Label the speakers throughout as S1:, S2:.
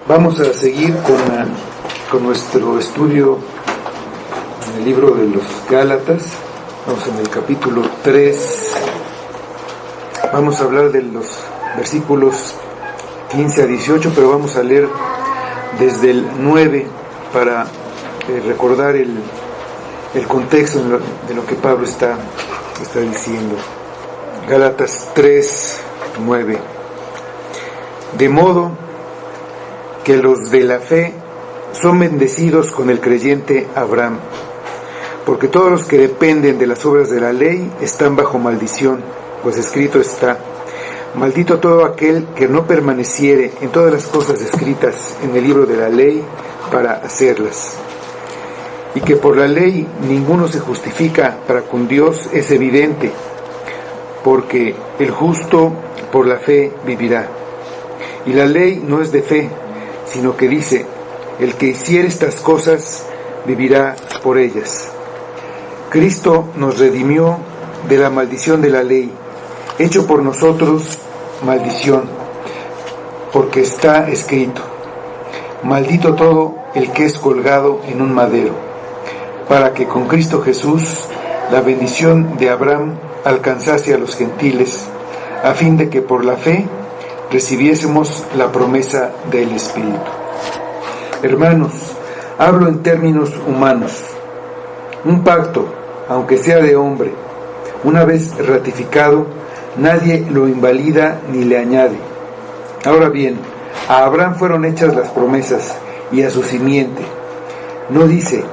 S1: Vamos a seguir con nuestro estudio en el libro de los Gálatas. Vamos en el capítulo 3. Vamos a hablar de los versículos 15 a 18, pero vamos a leer desde el 9 para recordar el contexto de lo que Pablo está diciendo. Gálatas 3, 9. De modo que los de la fe son bendecidos con el creyente Abraham, porque todos los que dependen de las obras de la ley están bajo maldición, pues escrito está: maldito todo aquel que no permaneciere en todas las cosas escritas en el libro de la ley para hacerlas. Y que por la ley ninguno se justifica para con Dios es evidente, porque el justo por la fe vivirá. Y la ley no es de fe, sino que dice: el que hiciere estas cosas vivirá por ellas. Cristo nos redimió de la maldición de la ley, hecho por nosotros maldición, porque está escrito: maldito todo el que es colgado en un madero, para que con Cristo Jesús la bendición de Abraham alcanzase a los gentiles, a fin de que por la fe recibiésemos la promesa del Espíritu. Hermanos, hablo en términos humanos. Un pacto, aunque sea de hombre, una vez ratificado, nadie lo invalida ni le añade. Ahora bien, a Abraham fueron hechas las promesas, y a su simiente. No dice: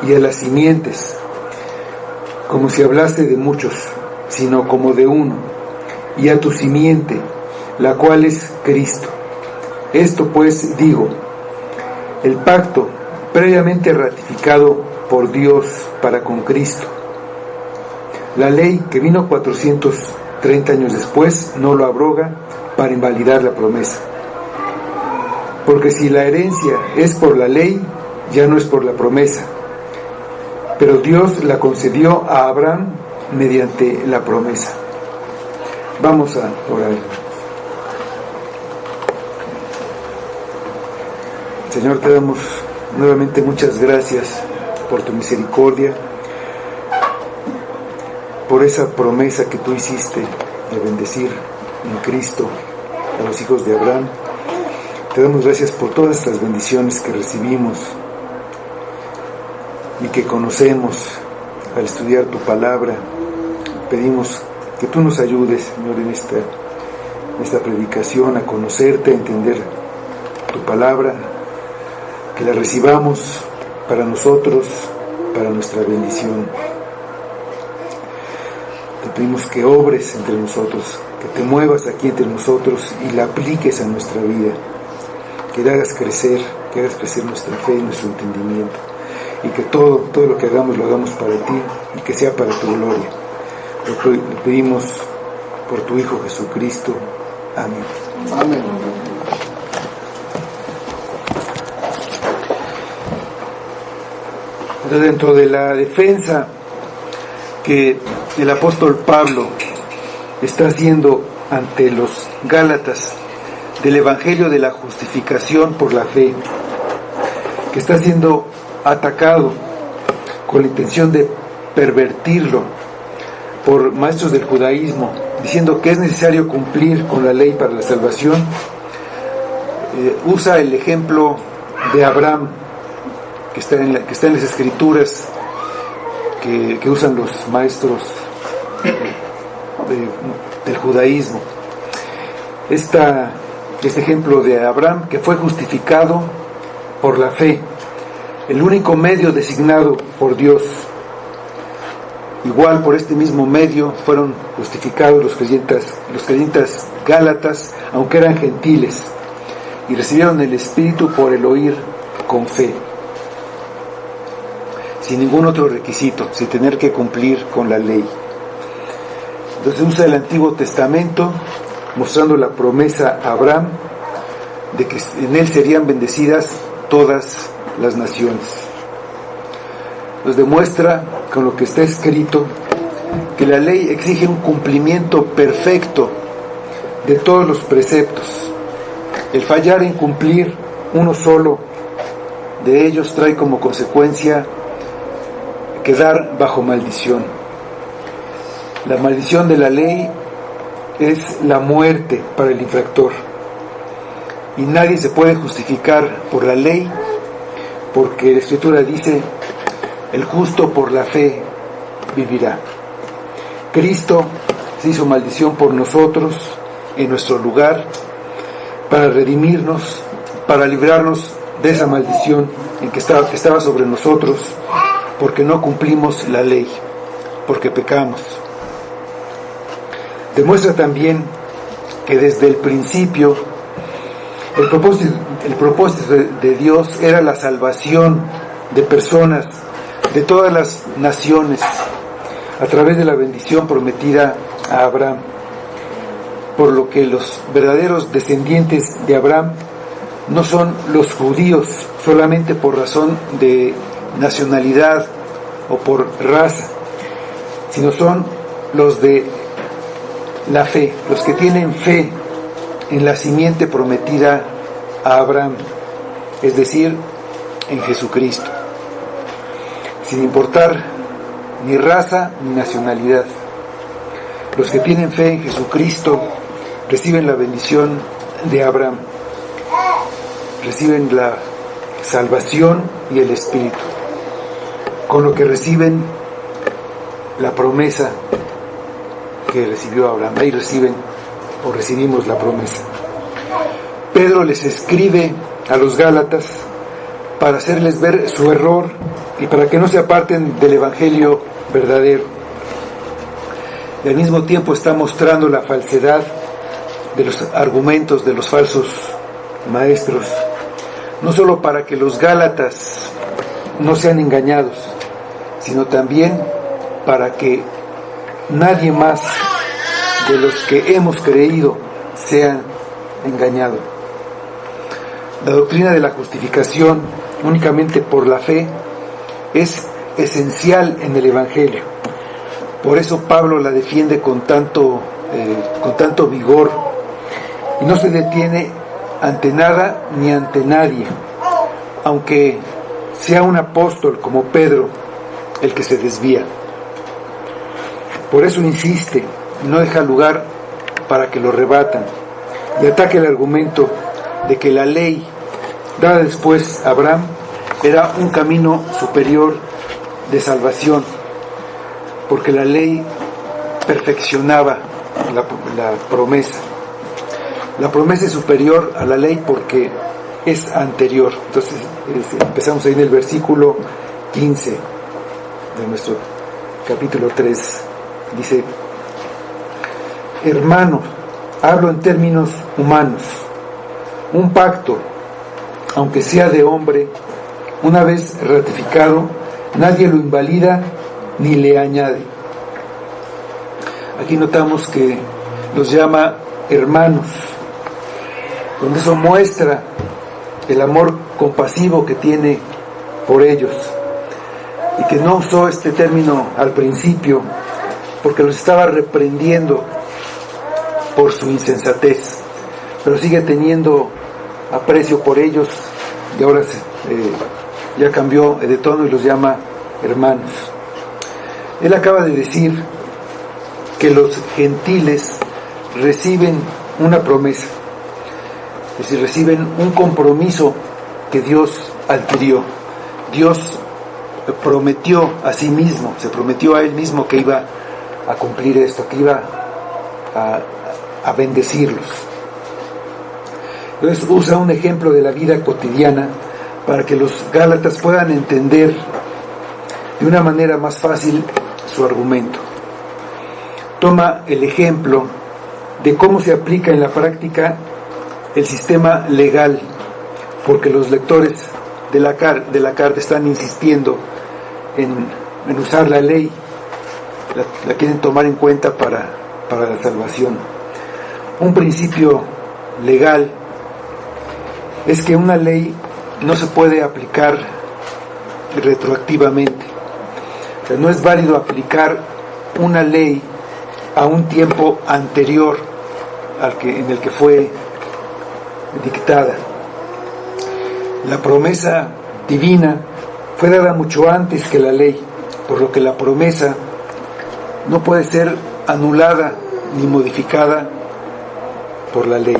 S1: y a las simientes, como si hablase de muchos, sino como de uno: y a tu simiente, la cual es Cristo. Esto pues digo: el pacto previamente ratificado por Dios para con Cristo, la ley que vino 430 años después, no lo abroga para invalidar la promesa. Porque si la herencia es por la ley, ya no es por la promesa, pero Dios la concedió a Abraham mediante la promesa. Vamos a orar. Señor, te damos nuevamente muchas gracias por tu misericordia, por esa promesa que tú hiciste de bendecir en Cristo a los hijos de Abraham. Te damos gracias por todas estas bendiciones que recibimos y que conocemos al estudiar tu palabra. Pedimos que tú nos ayudes, Señor, en esta predicación, a conocerte, a entender tu palabra, que la recibamos para nosotros, para nuestra bendición. Te pedimos que obres entre nosotros, que te muevas aquí entre nosotros y la apliques a nuestra vida, que hagas crecer nuestra fe y nuestro entendimiento, y que todo lo que hagamos lo hagamos para ti y que sea para tu gloria. Lo pedimos por tu Hijo Jesucristo. Amén.
S2: Amén.
S1: Dentro de la defensa que el apóstol Pablo está haciendo ante los Gálatas del evangelio de la justificación por la fe, que está siendo atacado con la intención de pervertirlo por maestros del judaísmo, diciendo que es necesario cumplir con la ley para la salvación, usa el ejemplo de Abraham, que está en las escrituras, que usan los maestros del judaísmo. Este ejemplo de Abraham, que fue justificado por la fe, el único medio designado por Dios. Igual por este mismo medio fueron justificados los creyentes gálatas, aunque eran gentiles, y recibieron el Espíritu por el oír con fe, sin ningún otro requisito, sin tener que cumplir con la ley. Entonces usa el Antiguo Testamento mostrando la promesa a Abraham de que en él serían bendecidas todas las naciones. Nos demuestra con lo que está escrito que la ley exige un cumplimiento perfecto de todos los preceptos. El fallar en cumplir uno solo de ellos trae como consecuencia quedar bajo maldición. La maldición de la ley es la muerte para el infractor. Y nadie se puede justificar por la ley, porque la Escritura dice: el justo por la fe vivirá. Cristo se hizo maldición por nosotros en nuestro lugar, para redimirnos, para librarnos de esa maldición en que estaba sobre nosotros, porque no cumplimos la ley, porque pecamos. Demuestra también que desde el principio el propósito de Dios era la salvación de personas de todas las naciones a través de la bendición prometida a Abraham, por lo que los verdaderos descendientes de Abraham no son los judíos solamente por razón de nacionalidad o por raza, sino son los de la fe, los que tienen fe en la simiente prometida a Abraham, es decir, en Jesucristo, sin importar ni raza ni nacionalidad. Los que tienen fe en Jesucristo reciben la bendición de Abraham, reciben la salvación y el Espíritu, con lo que reciben la promesa que recibió Abraham. Ahí recibimos la promesa. Pedro les escribe a los Gálatas para hacerles ver su error y para que no se aparten del Evangelio verdadero. Y al mismo tiempo está mostrando la falsedad de los argumentos de los falsos maestros, no solo para que los Gálatas no sean engañados, sino también para que nadie más de los que hemos creído sean engañados. La doctrina de la justificación únicamente por la fe es esencial en el Evangelio. Por eso Pablo la defiende con tanto vigor y no se detiene ante nada ni ante nadie, aunque sea un apóstol como Pedro el que se desvía. Por eso insiste y no deja lugar para que lo rebatan y ataque el argumento de que la ley dada después a Abraham era un camino superior de salvación, porque la ley perfeccionaba la promesa. La promesa es superior a la ley porque es anterior. Entonces empezamos ahí en el versículo 15 de nuestro capítulo 3. Dice: hermanos, hablo en términos humanos. Un pacto, aunque sea de hombre, una vez ratificado, nadie lo invalida ni le añade. Aquí notamos que los llama hermanos, donde eso muestra el amor compasivo que tiene por ellos, y que no usó este término al principio porque los estaba reprendiendo por su insensatez, pero sigue teniendo aprecio por ellos y ahora ya cambió de tono y los llama hermanos. Él acaba de decir que los gentiles reciben una promesa, es decir, reciben un compromiso que Dios adquirió. Dios prometió a sí mismo, se prometió a él mismo que iba a cumplir esto, que iba a bendecirlos. Entonces usa un ejemplo de la vida cotidiana para que los gálatas puedan entender de una manera más fácil su argumento. Toma el ejemplo de cómo se aplica en la práctica el sistema legal, porque los lectores de la carta están insistiendo en usar la ley, la quieren tomar en cuenta para la salvación. Un principio legal es que una ley no se puede aplicar retroactivamente. O sea, no es válido aplicar una ley a un tiempo anterior en el que fue dictada. La promesa divina fue dada mucho antes que la ley, por lo que la promesa no puede ser anulada ni modificada por la ley.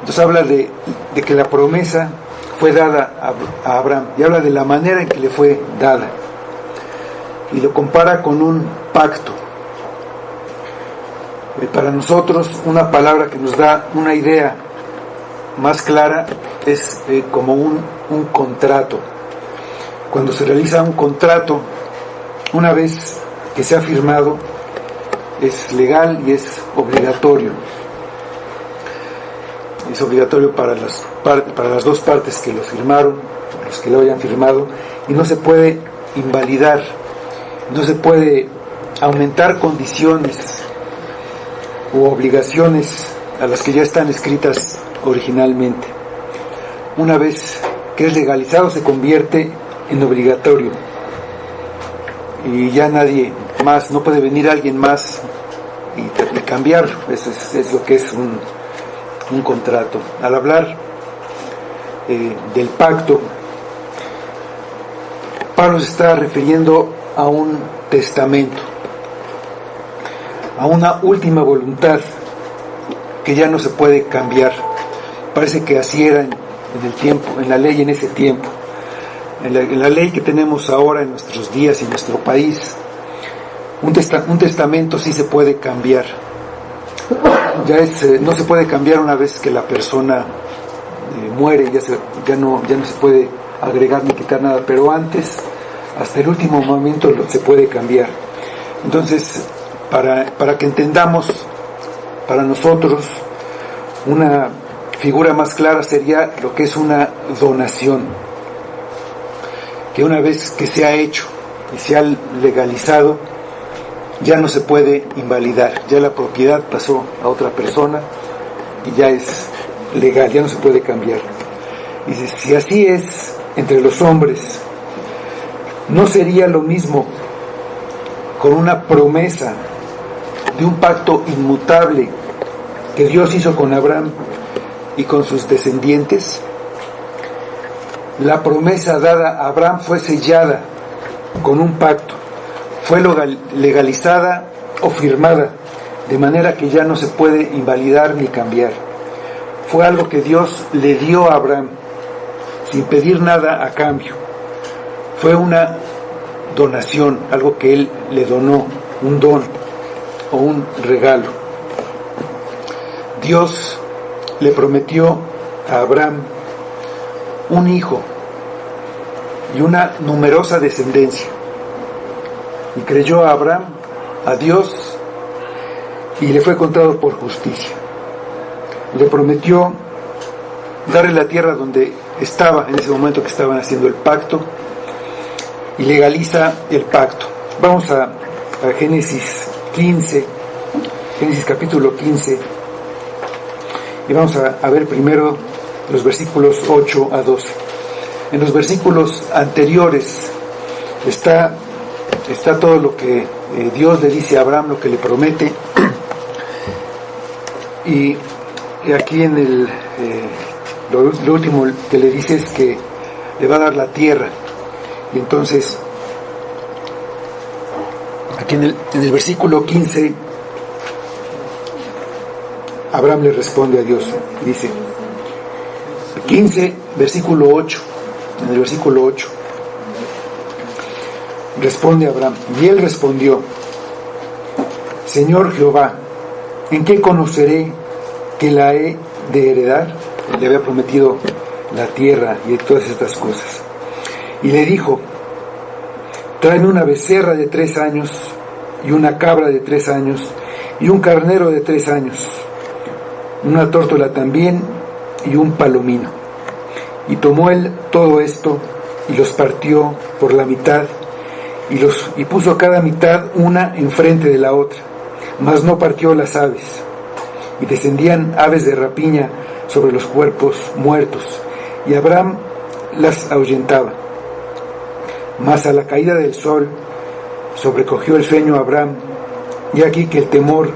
S1: Entonces habla de que la promesa fue dada a Abraham, y habla de la manera en que le fue dada, y lo compara con un pacto. Para nosotros, una palabra que nos da una idea más clara es como un contrato. Cuando se realiza un contrato, una vez que se ha firmado, es legal y es obligatorio. Es obligatorio para las dos partes que lo firmaron, los que lo hayan firmado, y no se puede invalidar, no se puede aumentar condiciones u obligaciones a las que ya están escritas originalmente. Una vez que es legalizado, se convierte en obligatorio, y ya nadie más, no puede venir alguien más y cambiarlo. Eso es lo que es un contrato. Al hablar del pacto, Pablo se está refiriendo a un testamento, a una última voluntad que ya no se puede cambiar. Parece que así era en el tiempo, en la ley en ese tiempo. En la ley que tenemos ahora en nuestros días y en nuestro país, un testamento sí se puede cambiar. No se puede cambiar una vez que la persona muere, ya no se puede agregar ni quitar nada, pero antes, hasta el último momento, se puede cambiar. Entonces, para que entendamos, para nosotros, una figura más clara sería lo que es una donación, que una vez que se ha hecho y se ha legalizado, ya no se puede invalidar, ya la propiedad pasó a otra persona y ya es legal, ya no se puede cambiar. Y si así es entre los hombres, ¿no sería lo mismo con una promesa de un pacto inmutable que Dios hizo con Abraham y con sus descendientes? La promesa dada a Abraham fue sellada con un pacto, fue legalizada o firmada, de manera que ya no se puede invalidar ni cambiar. Fue algo que Dios le dio a Abraham, sin pedir nada a cambio. Fue una donación, algo que él le donó, un don o un regalo. Dios le prometió a Abraham un hijo y una numerosa descendencia. Y creyó a Abraham, a Dios, y le fue contado por justicia. Le prometió darle la tierra donde estaba, en ese momento que estaban haciendo el pacto, y legaliza el pacto. Vamos a Génesis 15, Génesis capítulo 15, y vamos a ver primero los versículos 8 a 12. En los versículos anteriores está todo lo que Dios le dice a Abraham, lo que le promete, y aquí en lo último que le dice es que le va a dar la tierra. Y entonces aquí en el versículo 15 Abraham le responde a Dios, dice 15 versículo 8, en el versículo 8 responde Abraham, y él respondió: Señor Jehová, ¿en qué conoceré que la he de heredar? Le había prometido la tierra y todas estas cosas. Y le dijo: tráeme una becerra de 3 años, y una cabra de 3 años, y un carnero de 3 años, una tórtola también, y un palomino. Y tomó él todo esto, y los partió por la mitad, y puso cada mitad una enfrente de la otra, mas no partió las aves. Y descendían aves de rapiña sobre los cuerpos muertos, y Abraham las ahuyentaba. Mas a la caída del sol sobrecogió el sueño a Abraham, y aquí que el temor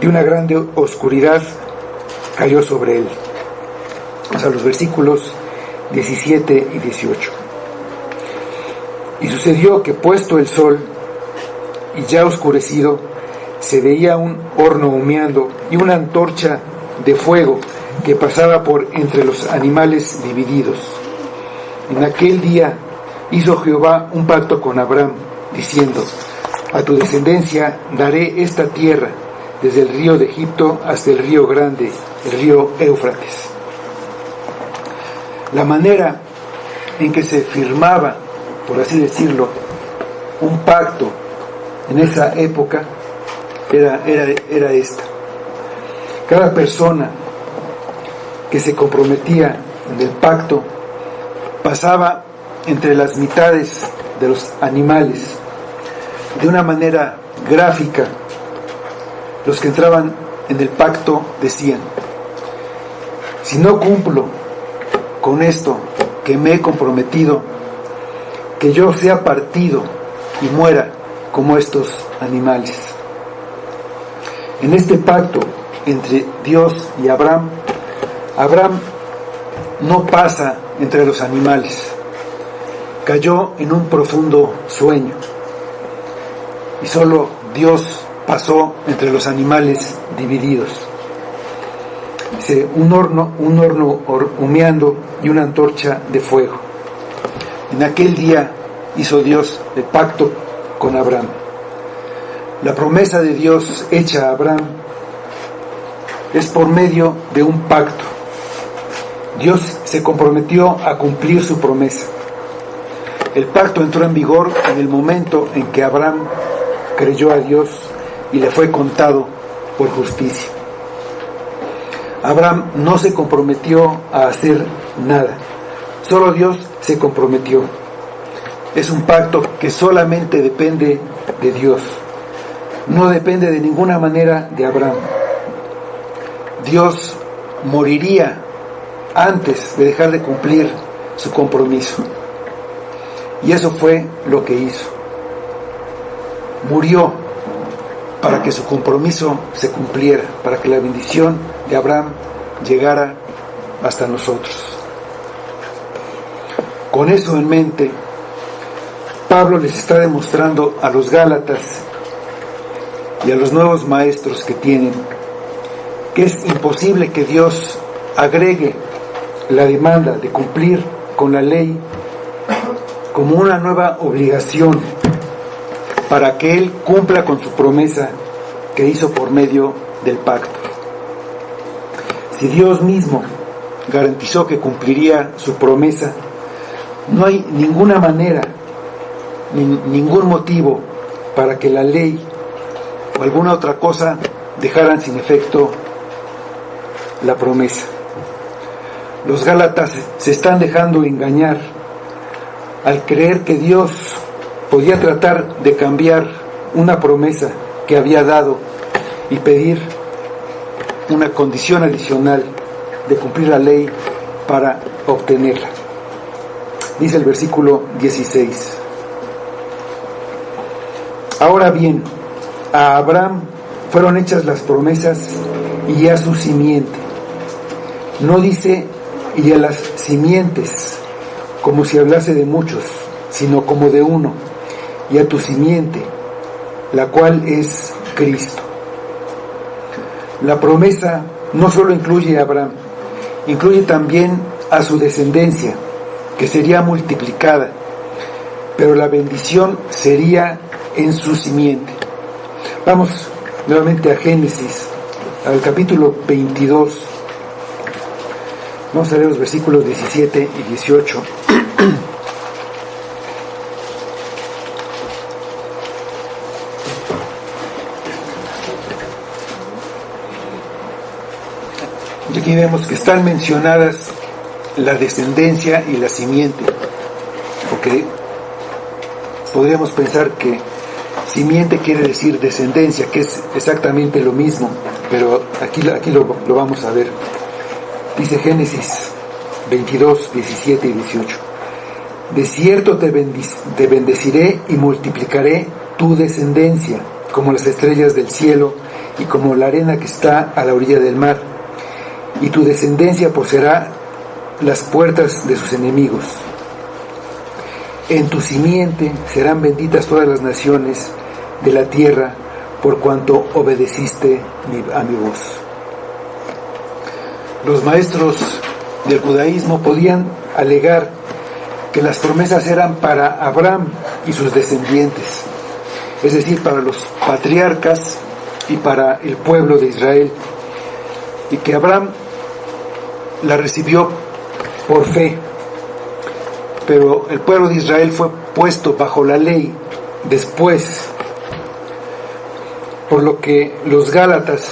S1: de una grande oscuridad cayó sobre él. O sea, los versículos 17 y 18. Y sucedió que puesto el sol y ya oscurecido, se veía un horno humeando y una antorcha de fuego que pasaba por entre los animales divididos. En aquel día hizo Jehová un pacto con Abraham, diciendo: a tu descendencia daré esta tierra, desde el río de Egipto hasta el río grande, el río Éufrates. La manera en que se firmaba, por así decirlo, un pacto en esa época era esta. Cada persona que se comprometía en el pacto pasaba entre las mitades de los animales. De una manera gráfica, los que entraban en el pacto decían: si no cumplo con esto que me he comprometido, que yo sea partido y muera como estos animales. En este pacto entre Dios y Abraham, Abraham no pasa entre los animales. Cayó en un profundo sueño y solo Dios pasó entre los animales divididos. Dice: un horno humeando y una antorcha de fuego. En aquel día hizo Dios el pacto con Abraham. La promesa de Dios hecha a Abraham es por medio de un pacto. Dios se comprometió a cumplir su promesa. El pacto entró en vigor en el momento en que Abraham creyó a Dios y le fue contado por justicia. Abraham no se comprometió a hacer nada, solo Dios se comprometió. Es un pacto que solamente depende de Dios, no depende de ninguna manera de Abraham. Dios moriría antes de dejar de cumplir su compromiso, y eso fue lo que hizo. Murió para que su compromiso se cumpliera, para que la bendición de Abraham llegara hasta nosotros. Con eso en mente, Pablo les está demostrando a los Gálatas y a los nuevos maestros que tienen que es imposible que Dios agregue la demanda de cumplir con la ley como una nueva obligación para que Él cumpla con su promesa que hizo por medio del pacto. Si Dios mismo garantizó que cumpliría su promesa, no hay ninguna manera, ningún motivo para que la ley o alguna otra cosa dejaran sin efecto la promesa. Los Gálatas se están dejando engañar al creer que Dios podía tratar de cambiar una promesa que había dado y pedir una condición adicional de cumplir la ley para obtenerla. Dice el versículo 16: ahora bien, a Abraham fueron hechas las promesas y a su simiente. No dice y a las simientes como si hablase de muchos, sino como de uno, y a tu simiente, la cual es Cristo. La promesa no solo incluye a Abraham, incluye también a su descendencia, que sería multiplicada, pero la bendición sería en su simiente. Vamos nuevamente a Génesis, al capítulo 22. Vamos a leer los versículos 17 y 18. Y aquí vemos que están mencionadas la descendencia y la simiente, porque podríamos pensar que simiente quiere decir descendencia, que es exactamente lo mismo, pero aquí lo vamos a ver. Dice Génesis 22, 17 y 18: de cierto te bendeciré y multiplicaré tu descendencia como las estrellas del cielo y como la arena que está a la orilla del mar, y tu descendencia poseerá las puertas de sus enemigos. En tu simiente serán benditas todas las naciones de la tierra, por cuanto obedeciste a mi voz. Los maestros del judaísmo podían alegar que las promesas eran para Abraham y sus descendientes, es decir, para los patriarcas y para el pueblo de Israel, y que Abraham la recibió por fe, pero el pueblo de Israel fue puesto bajo la ley después, por lo que los Gálatas,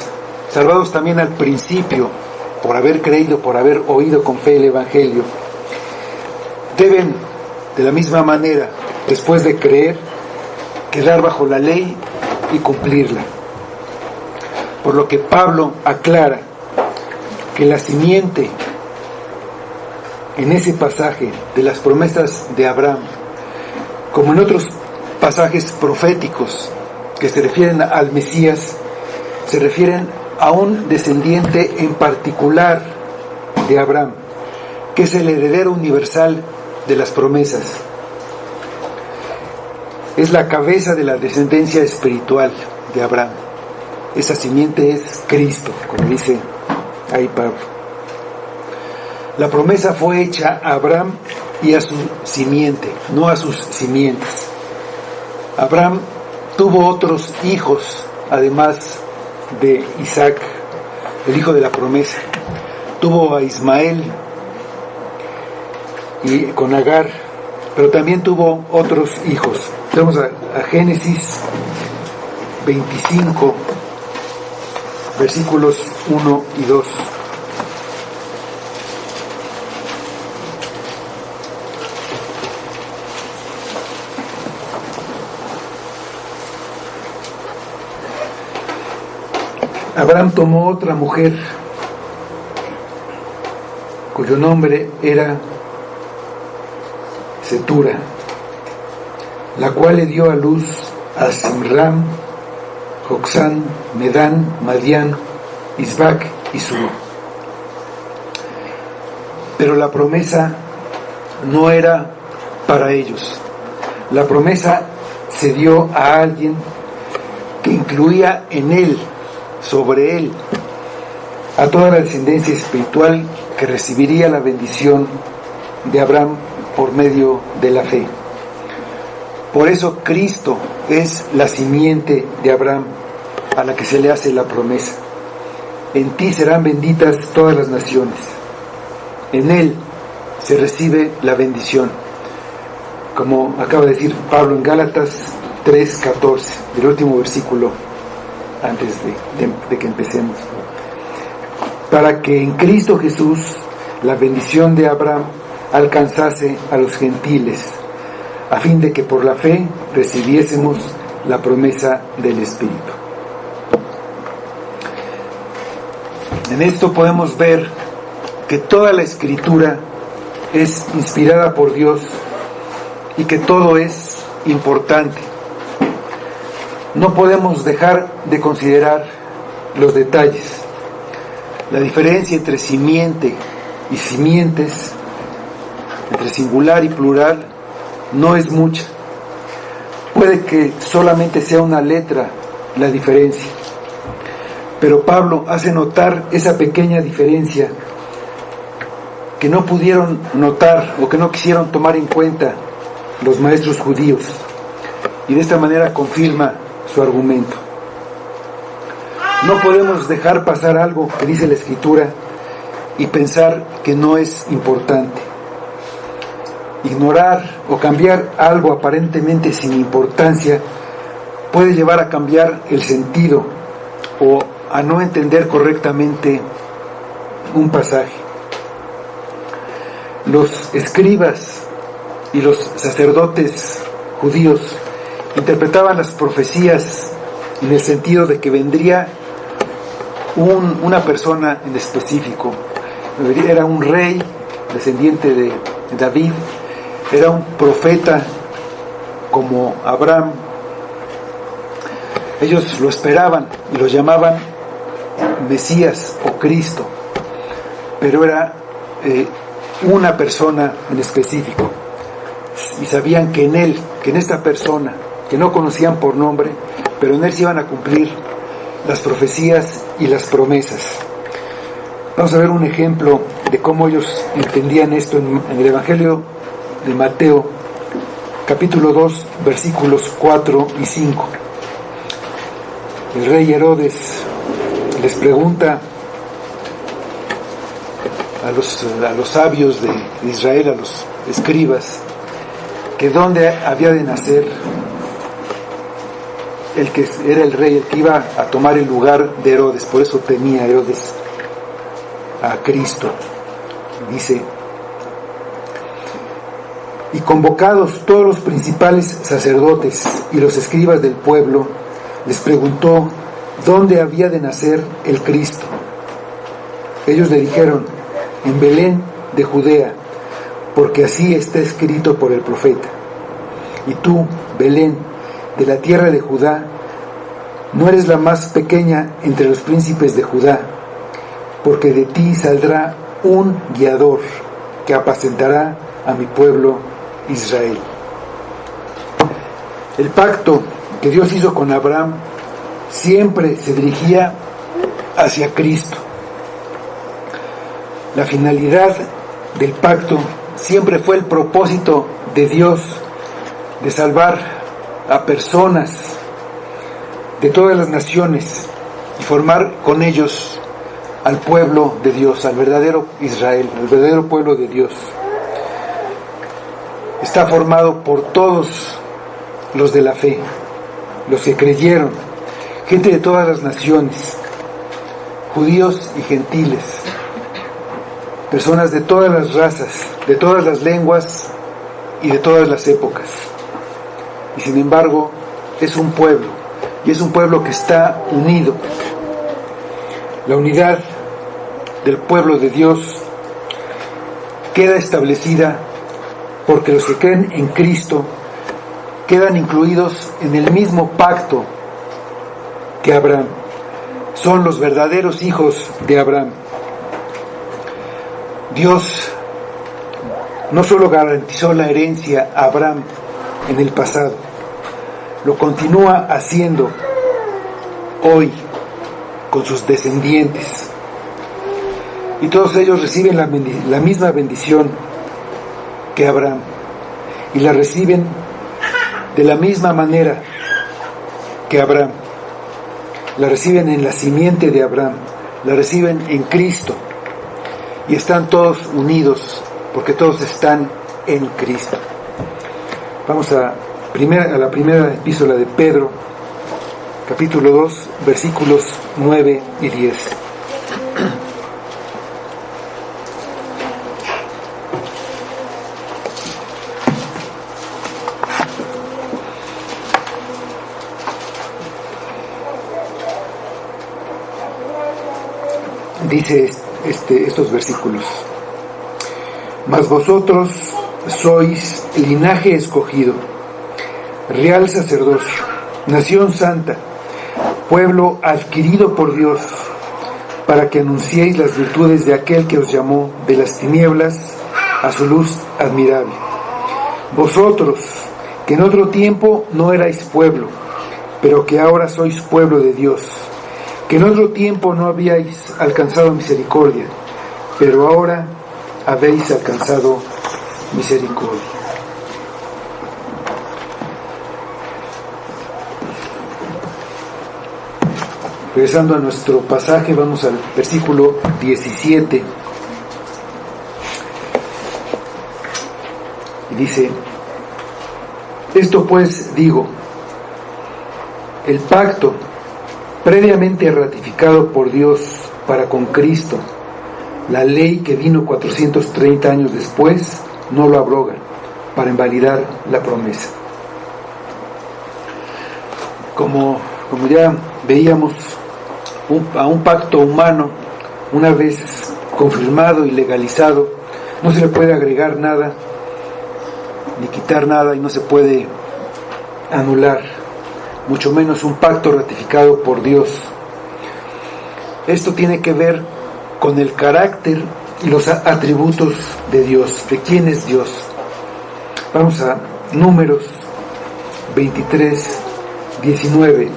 S1: salvados también al principio por haber creído, por haber oído con fe el Evangelio, deben de la misma manera, después de creer, quedar bajo la ley y cumplirla. Por lo que Pablo aclara que la simiente en ese pasaje de las promesas de Abraham, como en otros pasajes proféticos que se refieren al Mesías, se refieren a un descendiente en particular de Abraham, que es el heredero universal de las promesas. Es la cabeza de la descendencia espiritual de Abraham. Esa simiente es Cristo, como dice ahí Pablo. La promesa fue hecha a Abraham y a su simiente, no a sus simientes. Abraham tuvo otros hijos, además de Isaac, el hijo de la promesa. Tuvo a Ismael y con Agar, pero también tuvo otros hijos. Vamos a Génesis 25, versículos 1 y 2. Abraham tomó otra mujer cuyo nombre era Setura, la cual le dio a luz a Zimram, Joksán, Medán, Madián, Isbac y Sur. Pero la promesa no era para ellos. La promesa se dio a alguien que incluía en él, sobre él, a toda la descendencia espiritual que recibiría la bendición de Abraham por medio de la fe. Por eso Cristo es la simiente de Abraham a la que se le hace la promesa. En ti serán benditas todas las naciones. En él se recibe la bendición, como acaba de decir Pablo en Gálatas 3:14, del último versículo antes de que empecemos. Para que en Cristo Jesús la bendición de Abraham alcanzase a los gentiles, a fin de que por la fe recibiésemos la promesa del Espíritu. En esto podemos ver que toda la Escritura es inspirada por Dios y que todo es importante. No podemos dejar de considerar los detalles. La diferencia entre simiente y simientes, entre singular y plural, no es mucha. Puede que solamente sea una letra la diferencia, pero Pablo hace notar esa pequeña diferencia que no pudieron notar o que no quisieron tomar en cuenta los maestros judíos, y de esta manera confirma su argumento. No podemos dejar pasar algo que dice la Escritura y pensar que no es importante. Ignorar o cambiar algo aparentemente sin importancia puede llevar a cambiar el sentido o a no entender correctamente un pasaje. Los escribas y los sacerdotes judíos interpretaban las profecías en el sentido de que vendría una persona en específico. Era un rey descendiente de David, era un profeta como Abraham. Ellos lo esperaban y lo llamaban Mesías o Cristo, pero era una persona en específico, y sabían que en él, que en esta persona, que no conocían por nombre, pero en él se iban a cumplir las profecías y las promesas. Vamos a ver un ejemplo de cómo ellos entendían esto en el Evangelio de Mateo, capítulo 2, versículos 4 y 5. El rey Herodes les pregunta a los sabios de Israel, a los escribas, que dónde había de nacer el que era el rey, el que iba a tomar el lugar de Herodes. Por eso temía Herodes a Cristo. Dice: y convocados todos los principales sacerdotes y los escribas del pueblo, les preguntó dónde había de nacer el Cristo. Ellos le dijeron: en Belén de Judea, porque así está escrito por el profeta. Y tú, Belén, de la tierra de Judá, no eres la más pequeña entre los príncipes de Judá, porque de ti saldrá un guiador que apacentará a mi pueblo Israel. El pacto que Dios hizo con Abraham siempre se dirigía hacia Cristo. La finalidad del pacto siempre fue el propósito de Dios de salvar a personas de todas las naciones y formar con ellos al pueblo de Dios, al verdadero Israel, al verdadero pueblo de Dios. Está formado por todos los de la fe, los que creyeron, gente de todas las naciones, judíos y gentiles, personas de todas las razas, de todas las lenguas y de todas las épocas. Y sin embargo, es un pueblo, y es un pueblo que está unido. La unidad del pueblo de Dios queda establecida porque los que creen en Cristo quedan incluidos en el mismo pacto que Abraham. Son los verdaderos hijos de Abraham. Dios no solo garantizó la herencia a Abraham en el pasado, lo continúa haciendo hoy con sus descendientes. Y todos ellos reciben la misma bendición que Abraham, y la reciben de la misma manera que Abraham. La reciben en la simiente de Abraham, la reciben en Cristo, y están todos unidos porque todos están en Cristo. Vamos a la primera epístola de Pedro, capítulo 2, versículos 9 y 10. Dice estos versículos: mas vosotros sois linaje escogido, real sacerdocio, nación santa, pueblo adquirido por Dios, para que anunciéis las virtudes de aquel que os llamó de las tinieblas a su luz admirable. Vosotros, que en otro tiempo no erais pueblo, pero que ahora sois pueblo de Dios, que en otro tiempo no habíais alcanzado misericordia, pero ahora habéis alcanzado misericordia. Regresando a nuestro pasaje, vamos al versículo 17. Y dice: esto pues digo, el pacto previamente ratificado por Dios para con Cristo, la ley que vino 430 años después, no lo abroga para invalidar la promesa. Como ya veíamos, a un pacto humano, una vez confirmado y legalizado, no se le puede agregar nada, ni quitar nada, y no se puede anular, mucho menos un pacto ratificado por Dios. Esto tiene que ver con el carácter y los atributos de Dios. ¿De quién es Dios? Vamos a Números 23, 19,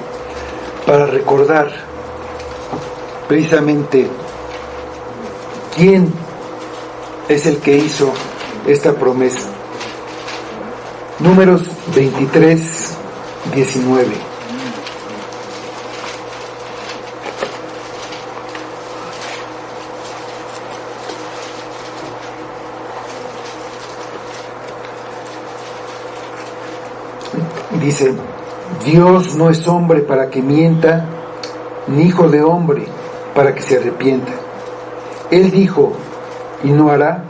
S1: para recordar precisamente quién es el que hizo esta promesa. Números 23, 19. Dice: Dios no es hombre para que mienta, ni hijo de hombre para que se arrepienta. Él dijo y no hará,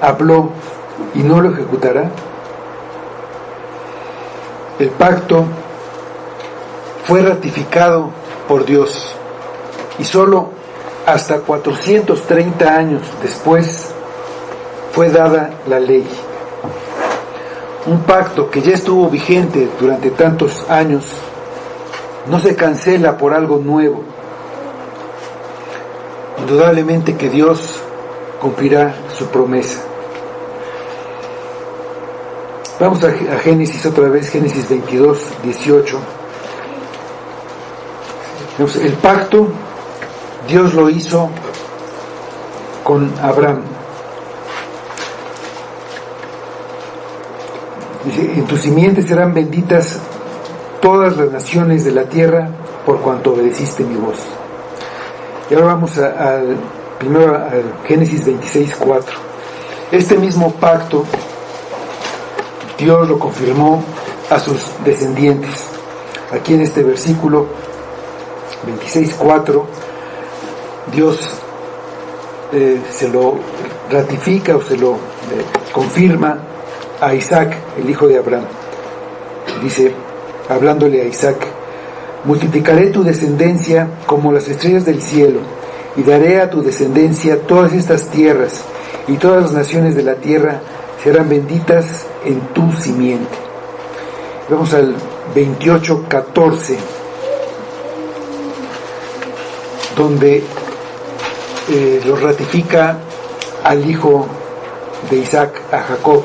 S1: habló y no lo ejecutará. El pacto fue ratificado por Dios y solo hasta 430 años después fue dada la ley. Un pacto que ya estuvo vigente durante tantos años no se cancela por algo nuevo. Indudablemente que Dios cumplirá su promesa. Vamos a Génesis otra vez, Génesis 22, 18. El pacto Dios lo hizo con Abraham. Dice: en tu simiente serán benditas todas las naciones de la tierra por cuanto obedeciste mi voz. Y ahora vamos primero a Génesis 26, 4. Este mismo pacto Dios lo confirmó a sus descendientes. Aquí en este versículo 26:4, Dios se lo ratifica o se lo confirma a Isaac, el hijo de Abraham. Dice, hablándole a Isaac: multiplicaré tu descendencia como las estrellas del cielo, y daré a tu descendencia todas estas tierras, y todas las naciones de la tierra serán benditas en tu simiente. Vamos al 28:14, donde lo ratifica al hijo de Isaac, a Jacob.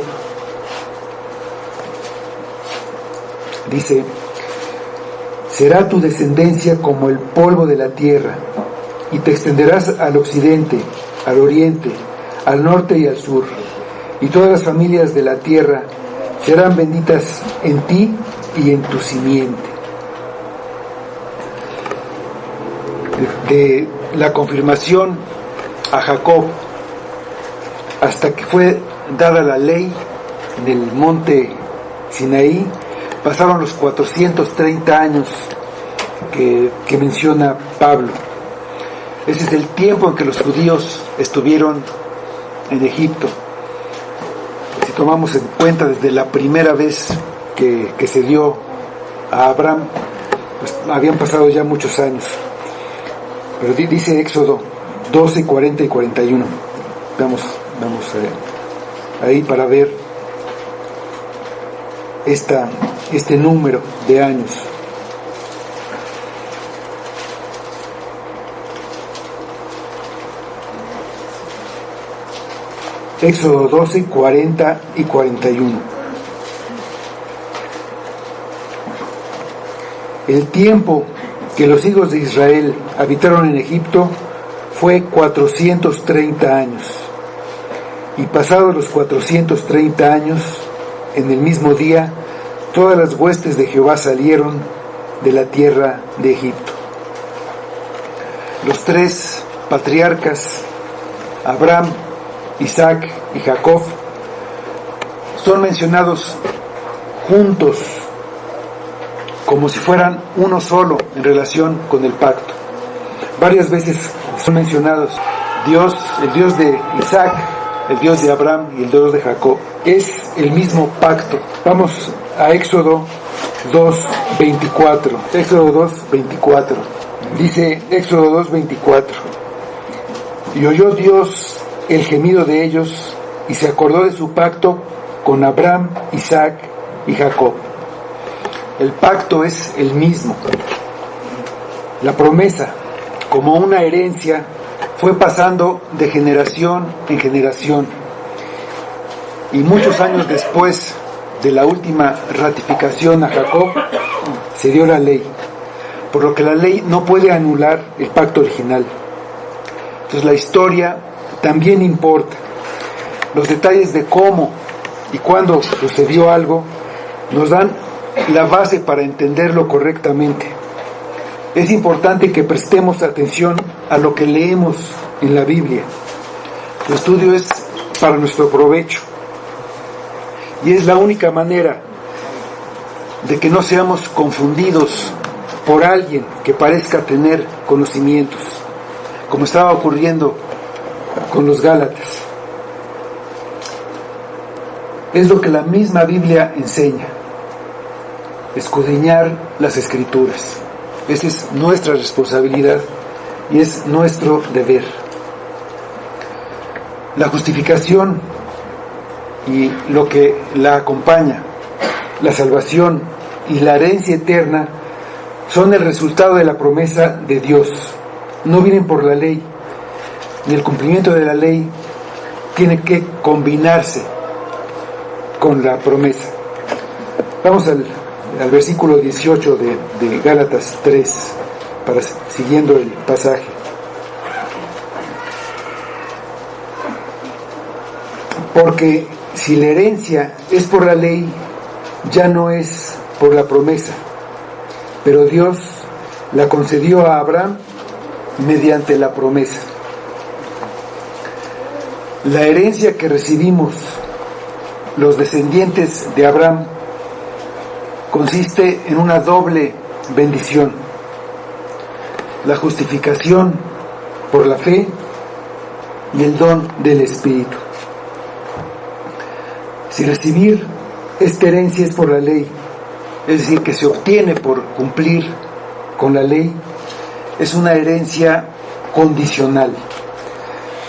S1: Dice: será tu descendencia como el polvo de la tierra, y te extenderás al occidente, al oriente, al norte y al sur, y todas las familias de la tierra serán benditas en ti y en tu simiente. De la confirmación a Jacob hasta que fue dada la ley en el monte Sinaí, pasaron los 430 años que menciona Pablo. Ese es el tiempo en que los judíos estuvieron en Egipto. Si tomamos en cuenta desde la primera vez que se dio a Abraham, pues habían pasado ya muchos años. Pero dice Éxodo 12, 40 y 41. Vamos ahí para ver este número de años. Éxodo 12, 40 y 41. El tiempo que los hijos de Israel habitaron en Egipto fue 430 años. Y pasados los 430 años, en el mismo día, todas las huestes de Jehová salieron de la tierra de Egipto. Los tres patriarcas, Abraham, Isaac y Jacob, son mencionados juntos como si fueran uno solo en relación con el pacto. Varias veces son mencionados Dios, el Dios de Isaac, el Dios de Abraham y el Dios de Jacob. Es el mismo pacto. Vamos a Éxodo 2:24. Éxodo 2:24. Dice Éxodo 2:24: y oyó Dios el gemido de ellos, y se acordó de su pacto con Abraham, Isaac y Jacob. El pacto es el mismo. La promesa, como una herencia, fue pasando de generación en generación, y muchos años después de la última ratificación a Jacob, se dio la ley, por lo que la ley no puede anular el pacto original. Entonces la historia también importa. Los detalles de cómo y cuándo sucedió algo nos dan la base para entenderlo correctamente. Es importante que prestemos atención a lo que leemos en la Biblia. El estudio es para nuestro provecho, y es la única manera de que no seamos confundidos por alguien que parezca tener conocimientos, como estaba ocurriendo con los Gálatas. Es lo que la misma Biblia enseña: escudriñar las Escrituras. Esa es nuestra responsabilidad y es nuestro deber. La justificación y lo que la acompaña, la salvación y la herencia eterna, son el resultado de la promesa de Dios. No vienen por la ley, y el cumplimiento de la ley tiene que combinarse con la promesa. Vamos al versículo 18 de Gálatas 3, siguiendo el pasaje. Porque si la herencia es por la ley, ya no es por la promesa, pero Dios la concedió a Abraham mediante la promesa. La herencia que recibimos los descendientes de Abraham consiste en una doble bendición: la justificación por la fe y el don del Espíritu. Si recibir esta herencia es por la ley, es decir, que se obtiene por cumplir con la ley, es una herencia condicional.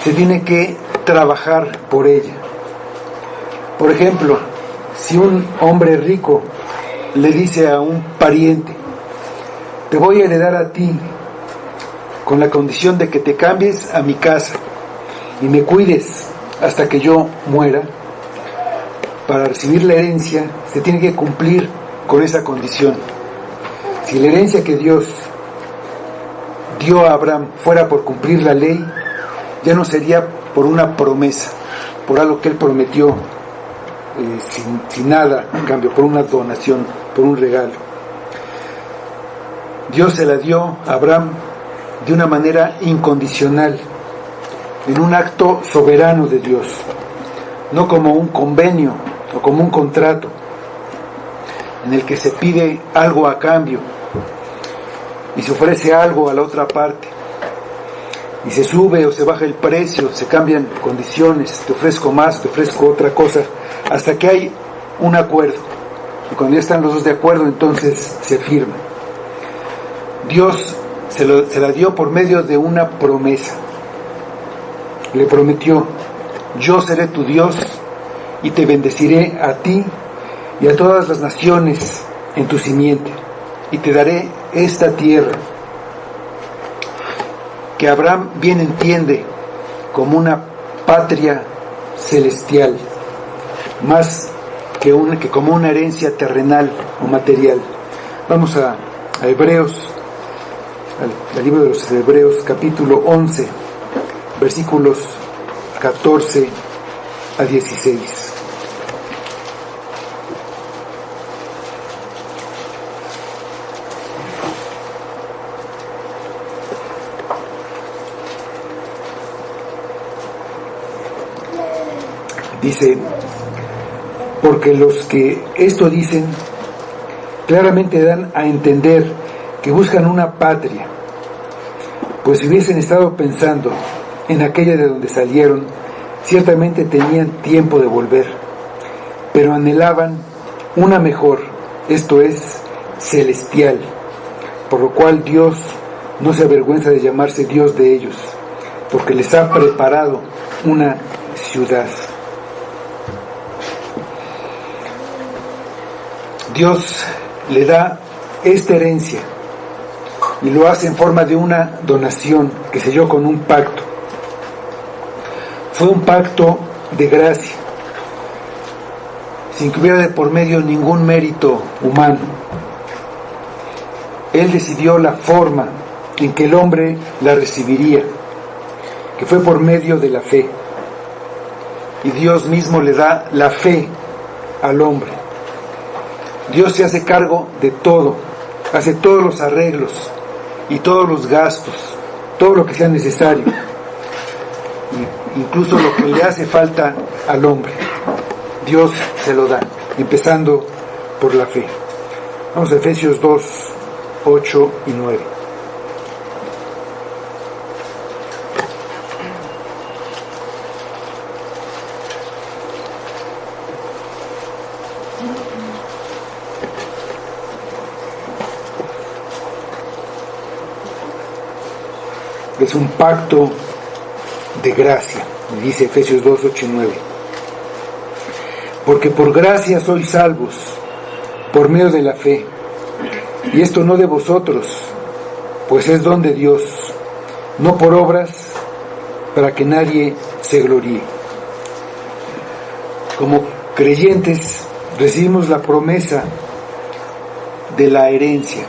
S1: Se tiene que trabajar por ella. Por ejemplo, si un hombre rico le dice a un pariente: te voy a heredar a ti con la condición de que te cambies a mi casa y me cuides hasta que yo muera, para recibir la herencia se tiene que cumplir con esa condición. Si la herencia que Dios dio a Abraham fuera por cumplir la ley, ya no sería por una promesa, por algo que él prometió sin nada en cambio, por una donación, por un regalo. Dios se la dio a Abraham de una manera incondicional, en un acto soberano de Dios, no como un convenio o como un contrato en el que se pide algo a cambio y se ofrece algo a la otra parte y se sube o se baja el precio, se cambian condiciones, te ofrezco más, te ofrezco otra cosa, hasta que hay un acuerdo, y cuando ya están los dos de acuerdo, entonces se firma. Dios se la dio por medio de una promesa. Le prometió: yo seré tu Dios y te bendeciré a ti y a todas las naciones en tu simiente, y te daré esta tierra, que Abraham bien entiende como una patria celestial, más que como una herencia terrenal o material. Vamos a Hebreos, al libro de los Hebreos, capítulo 11, versículos 14 a 16. Dice: porque los que esto dicen claramente dan a entender que buscan una patria, pues si hubiesen estado pensando en aquella de donde salieron, ciertamente tenían tiempo de volver, pero anhelaban una mejor, esto es, celestial, por lo cual Dios no se avergüenza de llamarse Dios de ellos, porque les ha preparado una ciudad. Dios le da esta herencia y lo hace en forma de una donación que selló con un pacto, fue un pacto de gracia, sin que hubiera de por medio ningún mérito humano. Él decidió la forma en que el hombre la recibiría, que fue por medio de la fe. Y Dios mismo le da la fe al hombre. Dios se hace cargo de todo, hace todos los arreglos y todos los gastos, todo lo que sea necesario, incluso lo que le hace falta al hombre. Dios se lo da, empezando por la fe. Vamos a Efesios 2, 8 y 9. Es un pacto de gracia, dice Efesios 2, 8 y 9. Porque por gracia sois salvos, por medio de la fe, y esto no de vosotros, pues es don de Dios, no por obras, para que nadie se gloríe. Como creyentes recibimos la promesa de la herencia,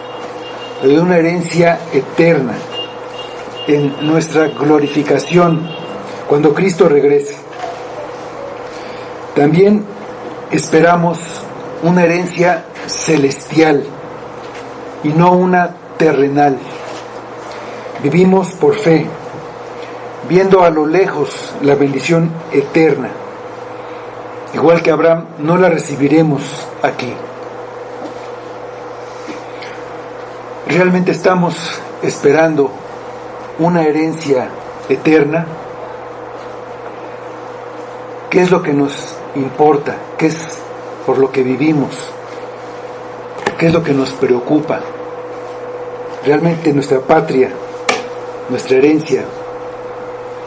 S1: de una herencia eterna, en nuestra glorificación cuando Cristo regrese. También esperamos una herencia celestial y no una terrenal. Vivimos por fe, viendo a lo lejos la bendición eterna. Igual que Abraham, no la recibiremos aquí. Realmente estamos esperando una herencia eterna. ¿Qué es lo que nos importa? ¿Qué es por lo que vivimos? ¿Qué es lo que nos preocupa? ¿Realmente nuestra patria, nuestra herencia,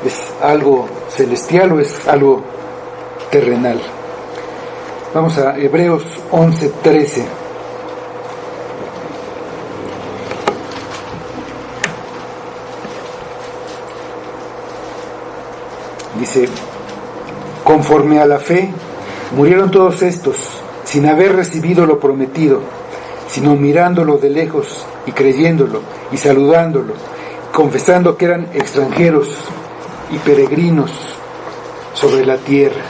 S1: es algo celestial o es algo terrenal? Vamos a Hebreos 11:13. Dice: conforme a la fe, murieron todos estos, sin haber recibido lo prometido, sino mirándolo de lejos y creyéndolo y saludándolo, confesando que eran extranjeros y peregrinos sobre la tierra.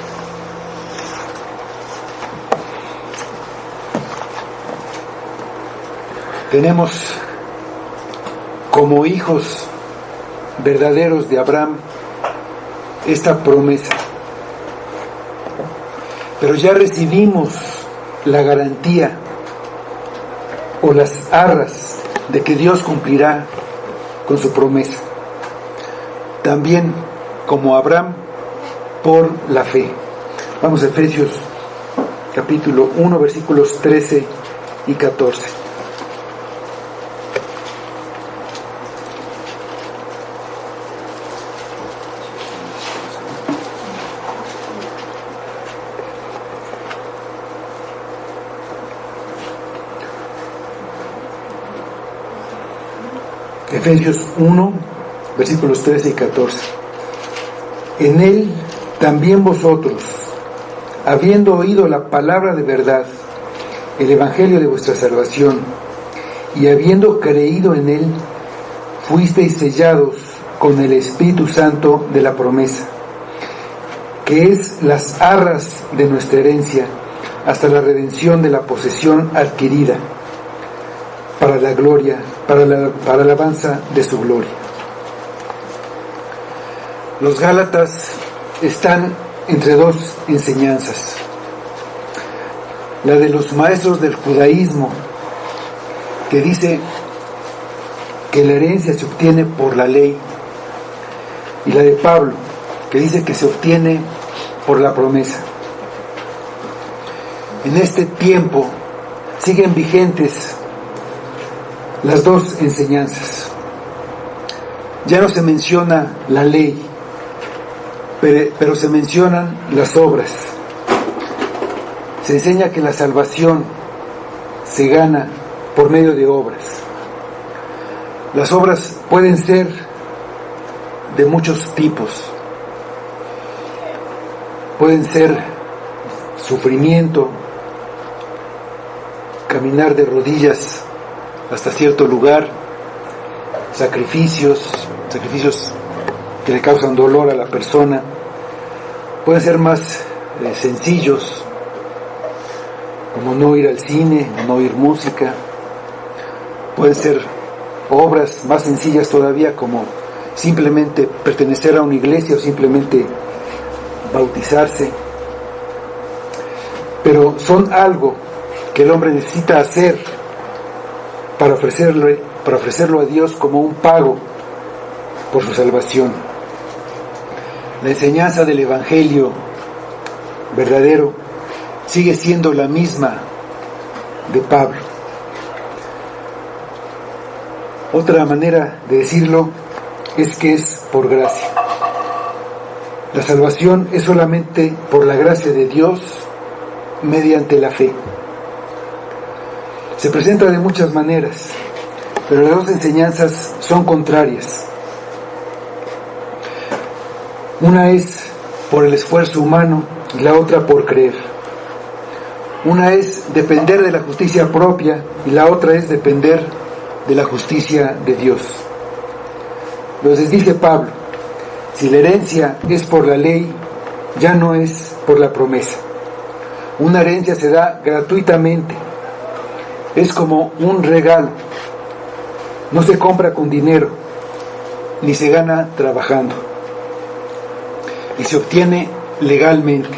S1: Tenemos como hijos verdaderos de Abraham esta promesa, pero ya recibimos la garantía o las arras de que Dios cumplirá con su promesa. También como Abraham, por la fe. Vamos a Efesios capítulo 1, versículos 13 y 14. Efesios 1, versículos 13 y 14. En él también vosotros, habiendo oído la palabra de verdad, el evangelio de vuestra salvación, y habiendo creído en él, fuisteis sellados con el Espíritu Santo de la promesa, que es las arras de nuestra herencia, hasta la redención de la posesión adquirida, para la gloria, para la alabanza de su gloria. Los Gálatas están entre dos enseñanzas: la de los maestros del judaísmo, que dice que la herencia se obtiene por la ley, y la de Pablo, que dice que se obtiene por la promesa. En este tiempo siguen vigentes las dos enseñanzas. Ya no se menciona la ley, pero se mencionan las obras. Se enseña que la salvación se gana por medio de obras. Las obras pueden ser de muchos tipos. pueden ser sufrimiento, caminar de rodillas hasta cierto lugar, sacrificios que le causan dolor a la persona. Pueden ser más sencillos, como no ir al cine, no oír música. Pueden ser obras más sencillas todavía, como simplemente pertenecer a una iglesia o simplemente bautizarse. Pero son algo que el hombre necesita hacer para ofrecerlo a Dios como un pago por su salvación. La enseñanza del Evangelio verdadero sigue siendo la misma de Pablo. Otra manera de decirlo es que es por gracia. La salvación es solamente por la gracia de Dios mediante la fe. Se presenta de muchas maneras, pero las dos enseñanzas son contrarias. Una es por el esfuerzo humano y la otra por creer. Una es depender de la justicia propia y la otra es depender de la justicia de Dios. Entonces dice Pablo, si la herencia es por la ley, ya no es por la promesa. Una herencia se da gratuitamente. Es como un regalo. No se compra con dinero, ni se gana trabajando. Y se obtiene legalmente.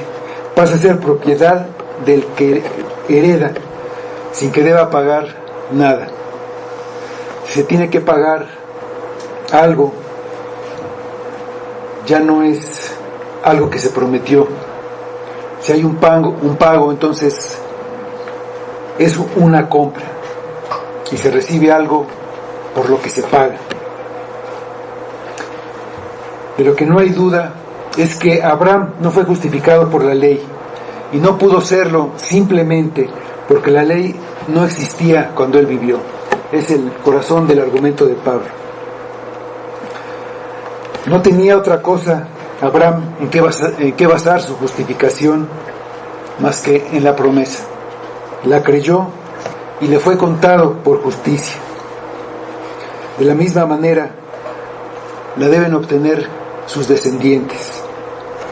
S1: Pasa a ser propiedad del que hereda, sin que deba pagar nada. Si se tiene que pagar algo, ya no es algo que se prometió. Si hay un pago, entonces es una compra y se recibe algo por lo que se paga. De lo que no hay duda es que Abraham no fue justificado por la ley y no pudo serlo simplemente porque la ley no existía cuando él vivió. Es el corazón del argumento de Pablo. No tenía otra cosa Abraham en qué basar su justificación más que en la promesa. La creyó y le fue contado por justicia. De la misma manera la deben obtener sus descendientes.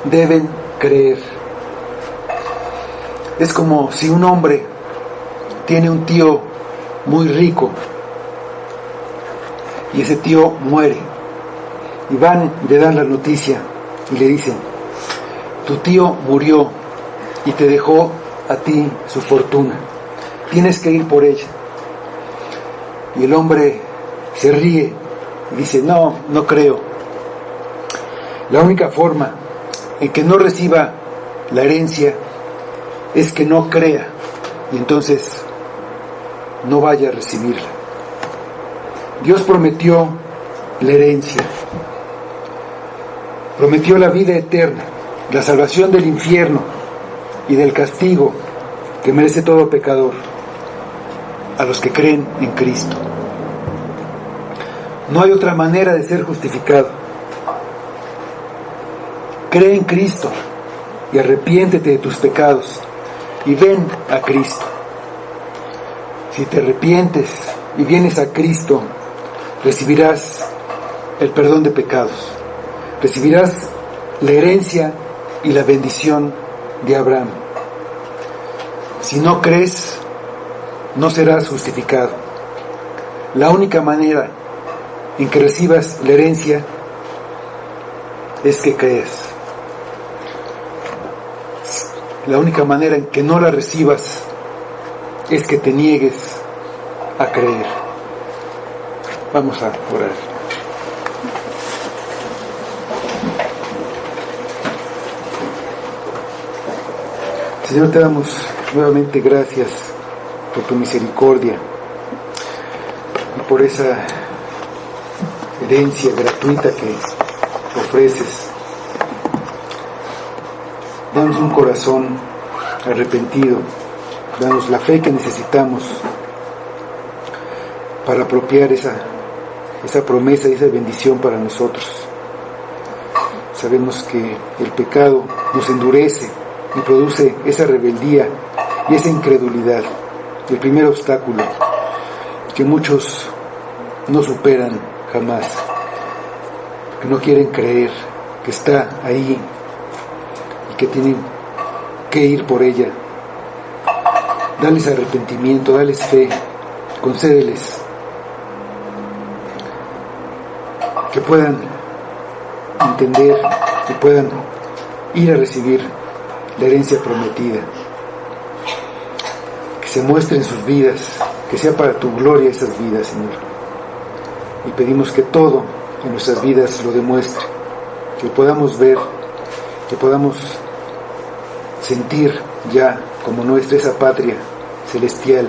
S1: Deben creer. Es como si un hombre tiene un tío muy rico y ese tío muere y van y le dan la noticia y le dicen, tu tío murió y te dejó a ti su fortuna, tienes que ir por ella. Y el hombre se ríe y dice, no creo. La única forma en que no reciba la herencia es que no crea y entonces no vaya a recibirla. Dios prometió la herencia, prometió la vida eterna, la salvación del infierno y del castigo que merece todo pecador a los que creen en Cristo. No hay otra manera de ser justificado. Cree en Cristo y arrepiéntete de tus pecados y ven a Cristo. Si te arrepientes y vienes a Cristo, recibirás el perdón de pecados, recibirás la herencia y la bendición de Abraham. Si no crees, no serás justificado. La única manera en que recibas la herencia es que creas. La única manera en que no la recibas es que te niegues a creer. Vamos a orar. Señor, te damos nuevamente gracias por tu misericordia y por esa herencia gratuita que ofreces. Danos un corazón arrepentido, danos la fe que necesitamos para apropiar esa promesa y esa bendición para nosotros. sabemos que el pecado nos endurece y produce esa rebeldía y esa incredulidad. El primer obstáculo que muchos no superan jamás, que no quieren creer que está ahí y que tienen que ir por ella. Dales arrepentimiento, dales fe, concédeles que puedan entender, que puedan ir a recibir la herencia prometida, que se muestre en sus vidas, que sea para tu gloria esas vidas, Señor. Y pedimos que todo en nuestras vidas lo demuestre, que podamos ver, que podamos sentir ya como nuestra esa patria celestial,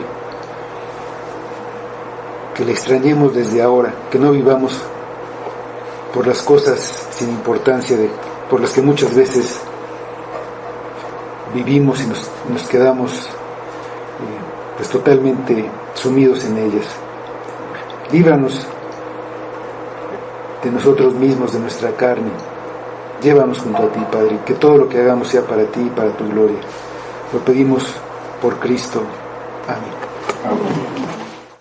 S1: que la extrañemos desde ahora, que no vivamos por las cosas sin importancia, por las que muchas veces vivimos y nos quedamos pues totalmente sumidos en ellas. Líbranos de nosotros mismos, de nuestra carne. Llévanos junto a ti, Padre, que todo lo que hagamos sea para ti y para tu gloria. Lo pedimos por Cristo. Amén.
S2: Amén.